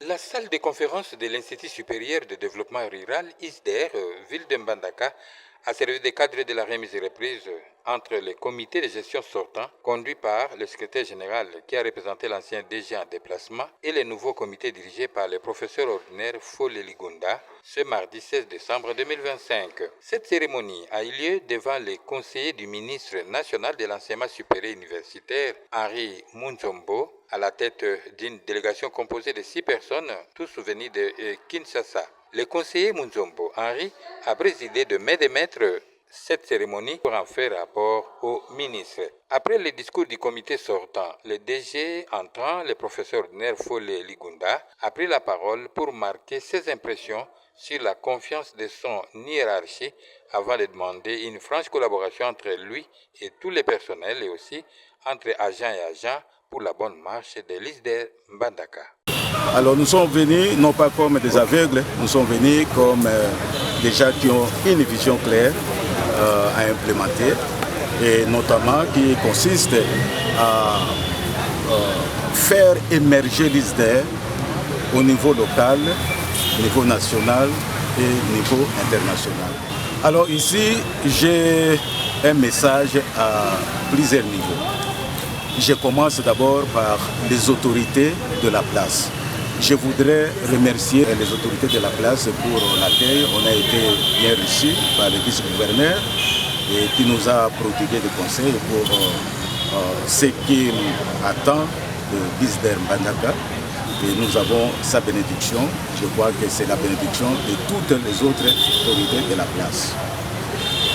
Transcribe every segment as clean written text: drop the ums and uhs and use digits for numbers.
La salle de conférence de l'Institut supérieur de développement rural, ISDER, ville de Mbandaka, a servi de cadre de la remise et reprise entre les comités de gestion sortants, conduits par le secrétaire général qui a représenté l'ancien DG en déplacement, et les nouveaux comités dirigés par le professeur ordinaire Fole Ligunda, ce mardi 16 décembre 2025. Cette cérémonie a eu lieu devant les conseillers du ministre national de l'enseignement supérieur universitaire, Henri Munzombo, à la tête d'une délégation composée de 6 personnes, tous venus de Kinshasa. Le conseiller Munzombo Henri a présidé de main de maître cette cérémonie pour en faire rapport au ministre. Après le discours du comité sortant, le DG entrant, le professeur ordinaire Fole Ligunda, a pris la parole pour marquer ses impressions sur la confiance de son hiérarchie avant de demander une franche collaboration entre lui et tous les personnels et aussi entre agents et agents pour la bonne marche de l'ISDER Mbandaka. Alors nous sommes venus non pas comme des aveugles, nous sommes venus comme des gens qui ont une vision claire à implémenter et notamment qui consiste à faire émerger l'ISDER au niveau local, niveau national et niveau international. Alors ici, j'ai un message à plusieurs niveaux. Je commence d'abord par les autorités de la place. Je voudrais remercier les autorités de la place pour l'accueil. On a été bien reçus par le vice-gouverneur qui nous a prodigué des conseils pour ce qu'il attend de l'ISDER Mbandaka. Et nous avons sa bénédiction. Je crois que c'est la bénédiction de toutes les autres autorités de la place.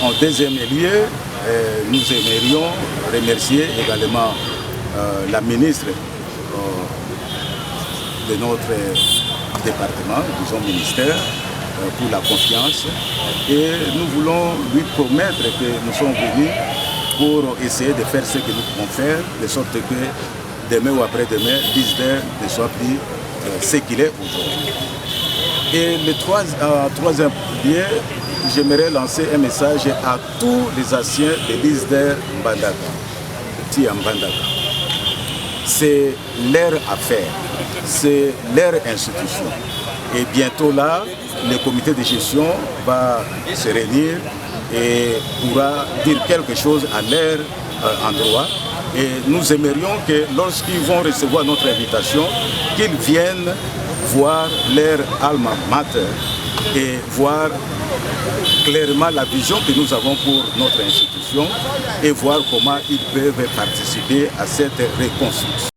En deuxième lieu, nous aimerions remercier également la ministre de notre département, disons ministère, pour la confiance. Et nous voulons lui promettre que nous sommes venus pour essayer de faire ce que nous pouvons faire, de sorte que demain ou après-demain, l'ISDER ne soit plus ce qu'il est aujourd'hui. Et le troisième lieu, j'aimerais lancer un message à tous les anciens de l'ISDER Mbandaka, Mbandaka. C'est leur affaire, c'est leur institution. Et bientôt là, le comité de gestion va se réunir et pourra dire quelque chose à leur endroit. Et nous aimerions que lorsqu'ils vont recevoir notre invitation, qu'ils viennent voir leur alma mater et voir clairement la vision que nous avons pour notre institution et voir comment ils peuvent participer à cette reconstruction.